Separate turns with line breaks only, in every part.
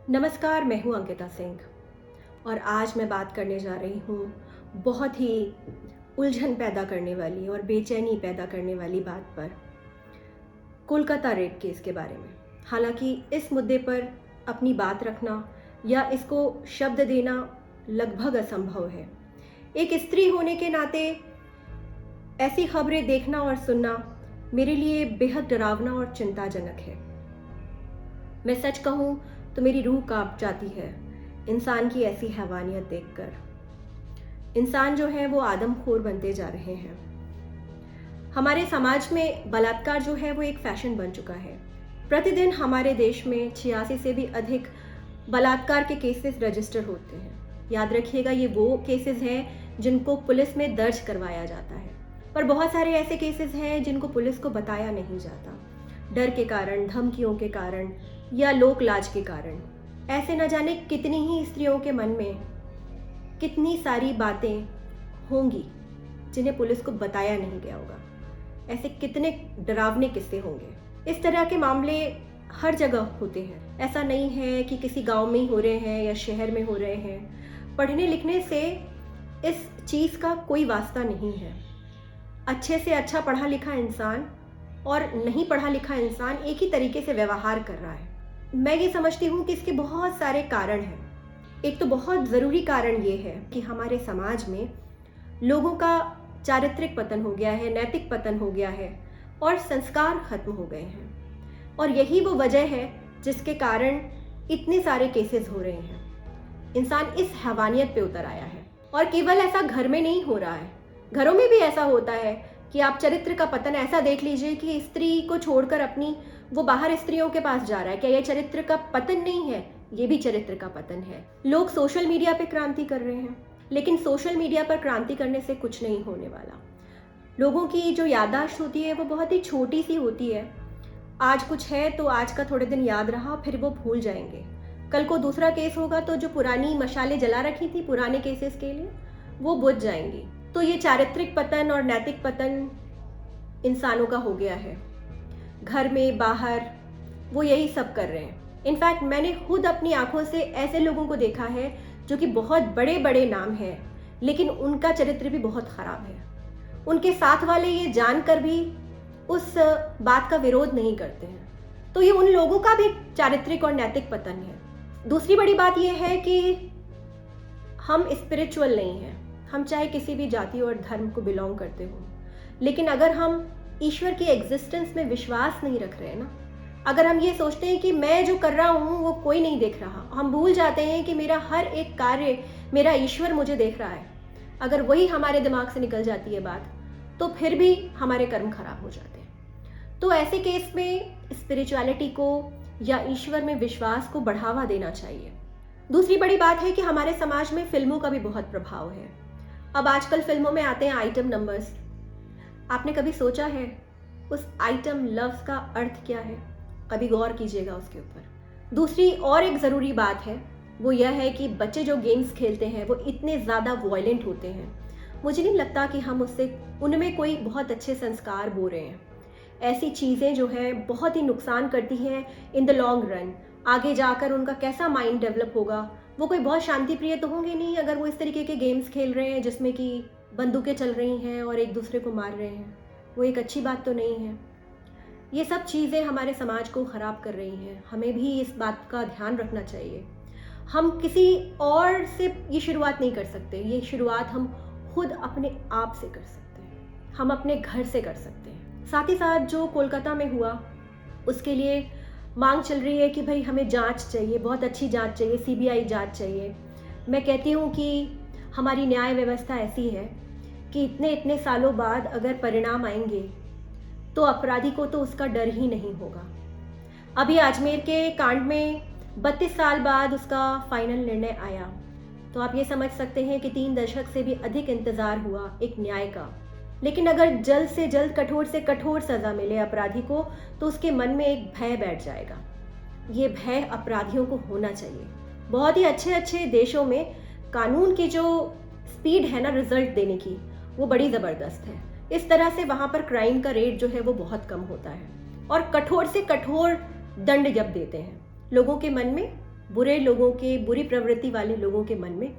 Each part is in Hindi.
नमस्कार, मैं हूँ अंकिता सिंह और आज मैं बात करने जा रही हूँ बहुत ही उलझन पैदा करने वाली और बेचैनी पैदा करने वाली बात पर, कोलकाता रेप केस के बारे में। हालांकि इस मुद्दे पर अपनी बात रखना या इसको शब्द देना लगभग असंभव है। एक स्त्री होने के नाते ऐसी खबरें देखना और सुनना मेरे लिए बेहद डरावना और चिंताजनक है। मैं सच कहूँ तो मेरी रूह कांप जाती है इंसान की ऐसी हैवानियत देखकर। इंसान जो है वो आदमखोर बनते जा रहे हैं। हमारे समाज में बलात्कार जो है वो एक फैशन बन चुका है। प्रतिदिन हमारे देश में 86 से भी अधिक बलात्कार के केसेस रजिस्टर होते हैं। याद रखिएगा, ये वो केसेस हैं जिनको पुलिस में दर्ज करवाया जाता है, पर बहुत सारे ऐसे केसेस हैं जिनको पुलिस को बताया नहीं जाता, डर के कारण, धमकियों के कारण या लोक लाज के कारण। ऐसे न जाने कितनी ही स्त्रियों के मन में कितनी सारी बातें होंगी जिन्हें पुलिस को बताया नहीं गया होगा। ऐसे कितने डरावने किस्से होंगे। इस तरह के मामले हर जगह होते हैं। ऐसा नहीं है कि किसी गांव में ही हो रहे हैं या शहर में हो रहे हैं। पढ़ने लिखने से इस चीज़ का कोई वास्ता नहीं है। अच्छे से अच्छा पढ़ा लिखा इंसान और नहीं पढ़ा लिखा इंसान एक ही तरीके से व्यवहार कर रहा है। मैं ये समझती हूँ कि इसके बहुत सारे कारण हैं। एक तो बहुत ज़रूरी कारण ये है कि हमारे समाज में लोगों का चारित्रिक पतन हो गया है, नैतिक पतन हो गया है और संस्कार खत्म हो गए हैं। और यही वो वजह है जिसके कारण इतने सारे केसेस हो रहे हैं। इंसान इस हैवानियत पे उतर आया है। और केवल ऐसा घर में नहीं हो रहा है, घरों में भी ऐसा होता है कि आप चरित्र का पतन ऐसा देख लीजिए कि स्त्री को छोड़कर अपनी वो बाहर स्त्रियों के पास जा रहा है। क्या ये चरित्र का पतन नहीं है? ये भी चरित्र का पतन है। लोग सोशल मीडिया पे क्रांति कर रहे हैं, लेकिन सोशल मीडिया पर क्रांति करने से कुछ नहीं होने वाला। लोगों की जो याददाश्त होती है वो बहुत ही छोटी सी होती है। आज कुछ है तो आज का थोड़े दिन याद रहा, फिर वो भूल जाएंगे। कल को दूसरा केस होगा तो जो पुरानी मशालें जला रखी थी पुराने केसेस के लिए, वो बुझ जाएंगी। तो ये चारित्रिक पतन और नैतिक पतन इंसानों का हो गया है। घर में बाहर वो यही सब कर रहे हैं। इनफैक्ट मैंने खुद अपनी आंखों से ऐसे लोगों को देखा है जो कि बहुत बड़े बड़े नाम हैं, लेकिन उनका चरित्र भी बहुत ख़राब है। उनके साथ वाले ये जानकर भी उस बात का विरोध नहीं करते हैं। तो ये उन लोगों का भी चारित्रिक और नैतिक पतन है। दूसरी बड़ी बात यह है कि हम स्पिरिचुअल नहीं हैं। हम चाहे किसी भी जाति और धर्म को बिलोंग करते हो, लेकिन अगर हम ईश्वर की एग्जिस्टेंस में विश्वास नहीं रख रहे हैं ना, अगर हम ये सोचते हैं कि मैं जो कर रहा हूँ वो कोई नहीं देख रहा, हम भूल जाते हैं कि मेरा हर एक कार्य मेरा ईश्वर मुझे देख रहा है, अगर वही हमारे दिमाग से निकल जाती है बात, तो फिर भी हमारे कर्म खराब हो जाते हैं। तो ऐसे केस में स्पिरिचुअलिटी को या ईश्वर में विश्वास को बढ़ावा देना चाहिए। दूसरी बड़ी बात है कि हमारे समाज में फिल्मों का भी बहुत प्रभाव है। अब आजकल फिल्मों में आते हैं आइटम नंबर्स। आपने कभी सोचा है उस आइटम लव्स का अर्थ क्या है? कभी गौर कीजिएगा उसके ऊपर। दूसरी और एक ज़रूरी बात है, वो यह है कि बच्चे जो गेम्स खेलते हैं वो इतने ज़्यादा वॉयलेंट होते हैं। मुझे नहीं लगता कि हम उससे उनमें कोई बहुत अच्छे संस्कार बो रहे हैं। ऐसी चीज़ें जो हैं बहुत ही नुकसान करती हैं इन द लॉन्ग रन। आगे जाकर उनका कैसा माइंड डेवलप होगा? वो कोई बहुत शांति प्रिय तो होंगे नहीं अगर वो इस तरीके के गेम्स खेल रहे हैं जिसमें कि बंदूकें चल रही हैं और एक दूसरे को मार रहे हैं। वो एक अच्छी बात तो नहीं है। ये सब चीज़ें हमारे समाज को ख़राब कर रही हैं। हमें भी इस बात का ध्यान रखना चाहिए। हम किसी और से ये शुरुआत नहीं कर सकते। ये शुरुआत हम खुद अपने आप से कर सकते हैं, हम अपने घर से कर सकते हैं। साथ ही साथ जो कोलकाता में हुआ उसके लिए मांग चल रही है कि भाई हमें जांच चाहिए, बहुत अच्छी जांच चाहिए, सीबीआई जांच चाहिए। मैं कहती हूँ कि हमारी न्याय व्यवस्था ऐसी है कि इतने इतने सालों बाद अगर परिणाम आएंगे तो अपराधी को तो उसका डर ही नहीं होगा। अभी अजमेर के कांड में 32 साल बाद उसका फाइनल निर्णय आया, तो आप ये समझ सकते हैं कि 3 दशक से भी अधिक इंतज़ार हुआ एक न्याय का। लेकिन अगर जल्द से जल्द कठोर से कठोर सज़ा मिले अपराधी को तो उसके मन में एक भय बैठ जाएगा। ये भय अपराधियों को होना चाहिए। बहुत ही अच्छे अच्छे देशों में कानून की जो स्पीड है ना रिजल्ट देने की, वो बड़ी ज़बरदस्त है। इस तरह से वहाँ पर क्राइम का रेट जो है वो बहुत कम होता है और कठोर से कठोर दंड जब देते हैं लोगों के मन में बुरे लोगों के, बुरी प्रवृत्ति वाले लोगों के मन में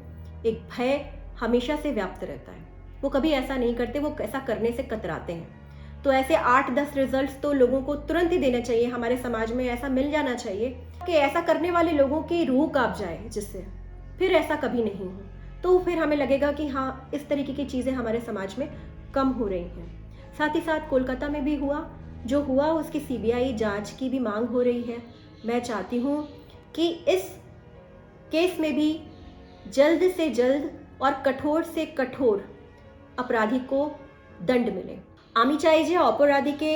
एक भय हमेशा से व्याप्त रहता है। वो कभी ऐसा नहीं करते, वो ऐसा करने से कतराते हैं। तो ऐसे 8-10 रिजल्ट्स तो लोगों को तुरंत ही देना चाहिए, हमारे समाज में ऐसा मिल जाना चाहिए कि ऐसा करने वाले लोगों की रूह कांप जाए, जिससे फिर ऐसा कभी नहीं हो। तो फिर हमें लगेगा कि हाँ, इस तरीके की चीज़ें हमारे समाज में कम हो रही हैं। साथ ही साथ कोलकाता में भी हुआ जो हुआ, उसकी सीबीआई जांच की भी मांग हो रही है। मैं चाहती हूँ कि इस केस में भी जल्द से जल्द और कठोर से कठोर अपराधी को दंड मिले। আমি চাই যে অপরাধীকে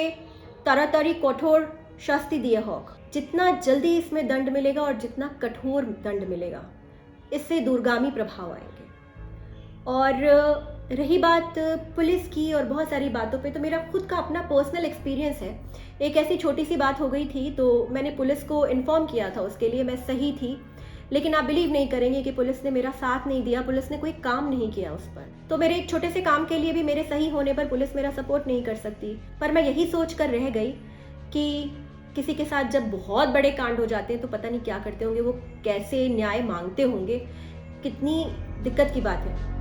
তাড়াতাড়ি কঠোর শাস্তি দিয়ে হোক। जितना जल्दी इसमें दंड मिलेगा और जितना कठोर दंड मिलेगा, इससे दूरगामी प्रभाव आएंगे। और रही बात पुलिस की और बहुत सारी बातों पे, तो मेरा खुद का अपना पर्सनल एक्सपीरियंस है। एक ऐसी छोटी सी बात हो गई थी, तो मैंने पुलिस को इन्फॉर्म किया था, उसके लिए मैं सही थी, लेकिन आप बिलीव नहीं करेंगे कि पुलिस ने मेरा साथ नहीं दिया, पुलिस ने कोई काम नहीं किया उस पर। तो मेरे एक छोटे से काम के लिए भी मेरे सही होने पर पुलिस मेरा सपोर्ट नहीं कर सकती। पर मैं यही सोच कर रह गई कि किसी के साथ जब बहुत बड़े कांड हो जाते हैं तो पता नहीं क्या करते होंगे, वो कैसे न्याय मांगते होंगे, कितनी दिक्कत की बात है।